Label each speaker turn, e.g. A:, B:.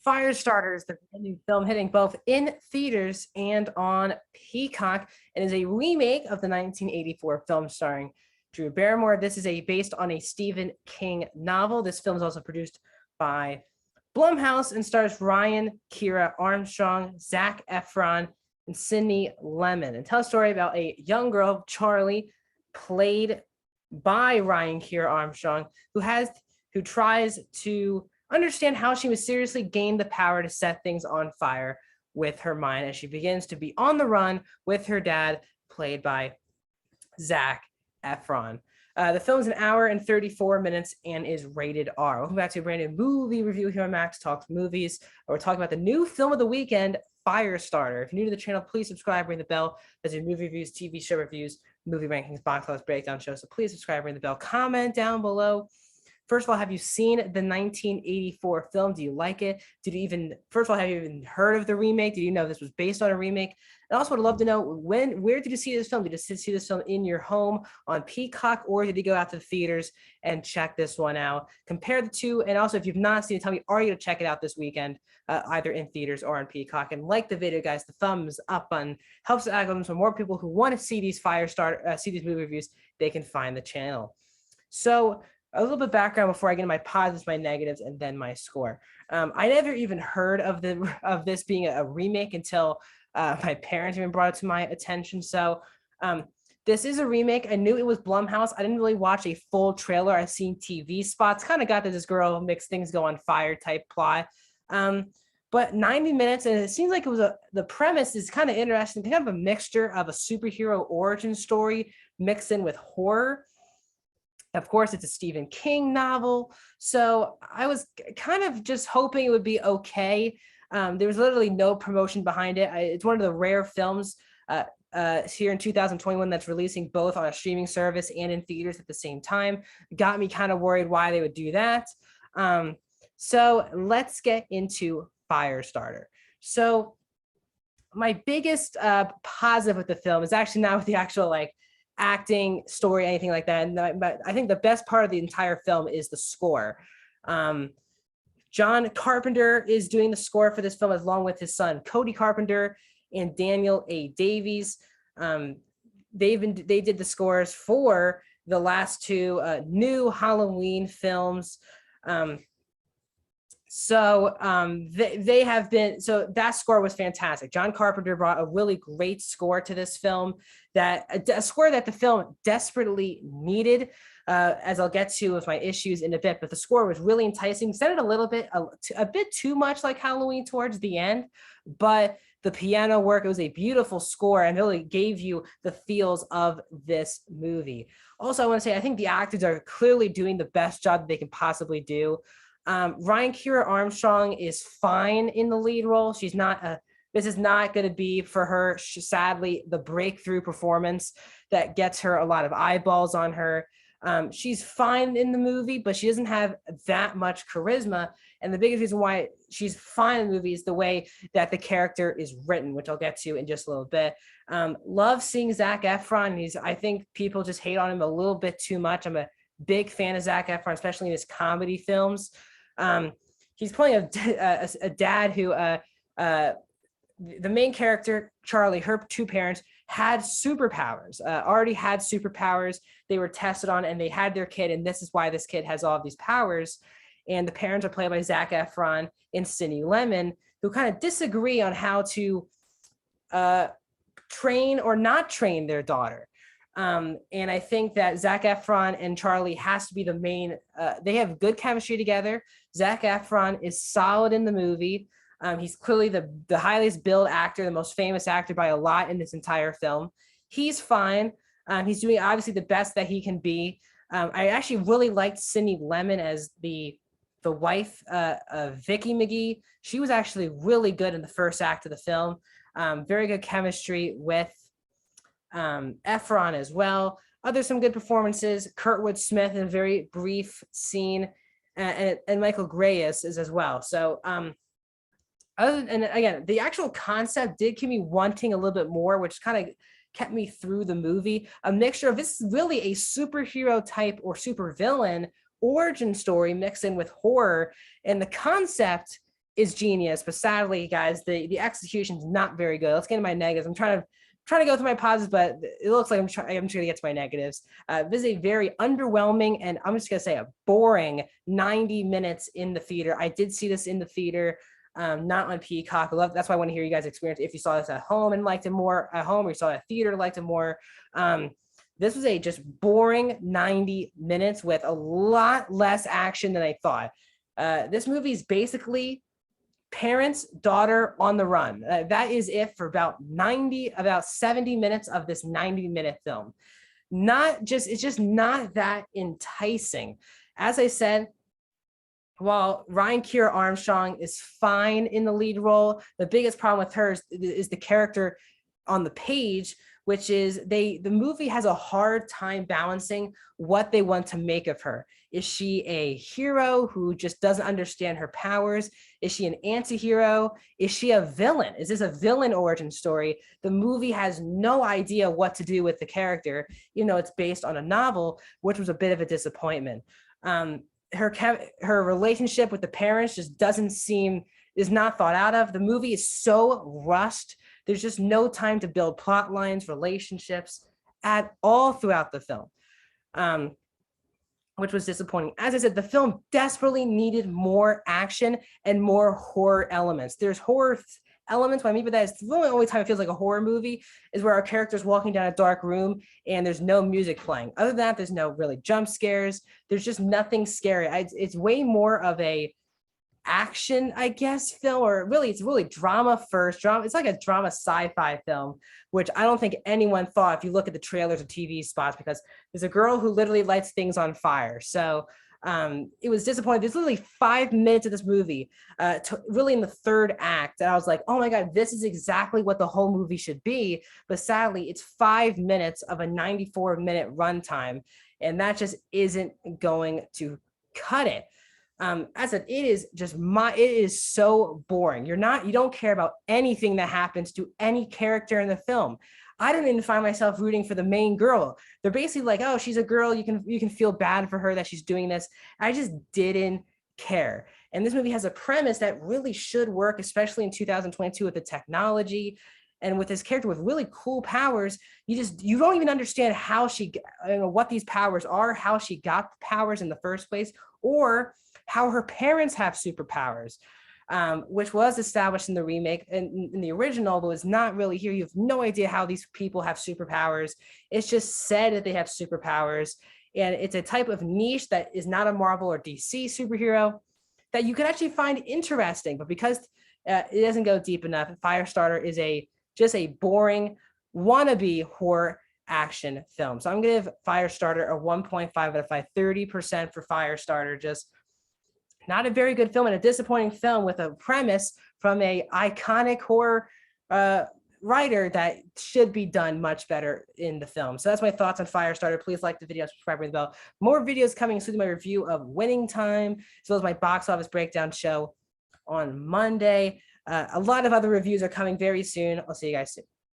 A: Firestarter is the brand new film hitting both in theaters and on Peacock, and is a remake of the 1984 film starring Drew Barrymore. This is based on a Stephen King novel. This film is also produced by Blumhouse and stars Ryan, Kira Armstrong, Zac Efron, and Sydney Lemon, and tells a story about a young girl, Charlie, played by Ryan, Kira Armstrong, who tries to understand how she mysteriously gained the power to set things on fire with her mind as she begins to be on the run with her dad, played by Zac Efron. The film is an hour and 34 minutes and is rated R. Welcome back to a brand new movie review here on Max Talks Movies. We're talking about the new film of the weekend, Firestarter. If you're new to the channel, please subscribe, ring the bell. As in movie reviews, TV show reviews, movie rankings, box office breakdown shows. So please subscribe, ring the bell, comment down below. First of all, have you seen the 1984 film? Do you like it? First of all, have you even heard of the remake? Did you know this was based on a remake? And also would love to know where did you see this film? Did you see this film in your home on Peacock, or did you go out to the theaters and check this one out? Compare the two. And also, if you've not seen it, tell me, are you going to check it out this weekend, either in theaters or on Peacock? And like the video, guys, the thumbs up button helps the algorithm, so more people who want to see these see these movie reviews, they can find the channel. So a little bit of background before I get into my positives, my negatives, and then my score. I never even heard of this being a remake until my parents even brought it to my attention. So this is a remake. I knew it was Blumhouse. I didn't really watch a full trailer. I've seen TV spots. Kind of got that this girl makes things go on fire type plot. But 90 minutes, and it seems like it was the premise is kind of interesting. Kind of a mixture of a superhero origin story mixed in with horror. Of course, it's a Stephen King novel, so I was kind of just hoping it would be okay. There was literally no promotion behind it. It's one of the rare films here in 2021 that's releasing both on a streaming service and in theaters at the same time. Got me kind of worried why they would do that. So let's get into Firestarter. So my biggest positive with the film is actually not with the actual acting, story, anything like that. But I think the best part of the entire film is the score. John Carpenter is doing the score for this film along with his son, Cody Carpenter, and Daniel A. Davies. They did the scores for the last two new Halloween films. So that score was fantastic. John Carpenter brought a really great score to this film, a score that the film desperately needed, as I'll get to with my issues in a bit. But the score was really enticing. Sounded a bit too much like Halloween towards the end, but the piano work, it was a beautiful score and really gave you the feels of this movie. Also, I want to say, I think the actors are clearly doing the best job that they can possibly do. Ryan, Kira Armstrong is fine in the lead role. This is not going to be for her, sadly, the breakthrough performance that gets her a lot of eyeballs on her. She's fine in the movie, but she doesn't have that much charisma. And the biggest reason why she's fine in the movie is the way that the character is written, which I'll get to in just a little bit. Love seeing Zac Efron. I think people just hate on him a little bit too much. I'm a big fan of Zac Efron, especially in his comedy films. He's playing a dad who, the main character, Charlie, her two parents had superpowers, already had superpowers. They were tested on and they had their kid. And this is why this kid has all of these powers. And the parents are played by Zac Efron and Sydney Lemon, who kind of disagree on how to train or not train their daughter. And I think that Zac Efron and Charlie has to be the main, they have good chemistry together. Zac Efron is solid in the movie. He's clearly the highest billed actor, the most famous actor by a lot in this entire film. He's fine. He's doing obviously the best that he can be. I actually really liked Sydney Lemon as the wife of Vicky McGee. She was actually really good in the first act of the film. Very good chemistry with Efron as well. There's some good performances. Kurtwood Smith in a very brief scene, and Michael Grayus is as well. So and again, the actual concept did keep me wanting a little bit more, which kind of kept me through the movie. A mixture of, this is really a superhero type or supervillain origin story mixed in with horror, and the concept is genius, but sadly, guys, the execution is not very good. Let's get into my negatives. I'm trying to go through my positives, but it looks like I'm trying to get to my negatives. This is a very underwhelming, and I'm just gonna say a boring 90 minutes in the theater. I did see this in the theater, not on Peacock. That's why I want to hear you guys' experience. If you saw this at home and liked it more at home, or you saw it at theater, liked it more. This was a just boring 90 minutes with a lot less action than I thought. This movie is basically parents, daughter on the run. That is it for about 70 minutes of this 90-minute film. It's just not that enticing. As I said, while Ryan Kiera Armstrong is fine in the lead role, the biggest problem with her is the character on the page, which is the movie has a hard time balancing what they want to make of her. Is she a hero who just doesn't understand her powers? Is she an anti-hero? Is she a villain? Is this a villain origin story? The movie has no idea what to do with the character, even though it's based on a novel, which was a bit of a disappointment. Her relationship with the parents just is not thought out of. The movie is so rushed. There's just no time to build plot lines, relationships at all throughout the film, which was disappointing. As I said, the film desperately needed more action and more horror elements. There's horror elements. What I mean by that is the only time it feels like a horror movie is where our character's walking down a dark room and there's no music playing. Other than that, there's no really jump scares. There's just nothing scary. It's way more of a action, I guess, film, or it's really drama first. It's like a drama sci-fi film, which I don't think anyone thought if you look at the trailers or TV spots, because there's a girl who literally lights things on fire. So it was disappointing. There's literally 5 minutes of this movie, really in the third act, and I was like, oh my God, this is exactly what the whole movie should be. But sadly, it's 5 minutes of a 94-minute runtime, and that just isn't going to cut it. As I said, it is so boring. You don't care about anything that happens to any character in the film. I didn't even find myself rooting for the main girl. They're basically like, oh, she's a girl. You can feel bad for her that she's doing this. I just didn't care. And this movie has a premise that really should work, especially in 2022 with the technology and with this character with really cool powers. You don't even understand how what these powers are, how she got the powers in the first place, or how her parents have superpowers, which was established in the remake and in the original, but was not really here. You have no idea how these people have superpowers. It's just said that they have superpowers, and it's a type of niche that is not a Marvel or DC superhero that you could actually find interesting, but because it doesn't go deep enough, Firestarter is just a boring wannabe horror action film. So I'm gonna give Firestarter a 1.5 out of 5, 30% for Firestarter. Just not a very good film, and a disappointing film with a premise from a iconic horror writer that should be done much better in the film. So that's my thoughts on Firestarter. Please like the video, subscribe, ring the bell. More videos coming, including my review of Winning Time, as well as my box office breakdown show on Monday. A lot of other reviews are coming very soon. I'll see you guys soon.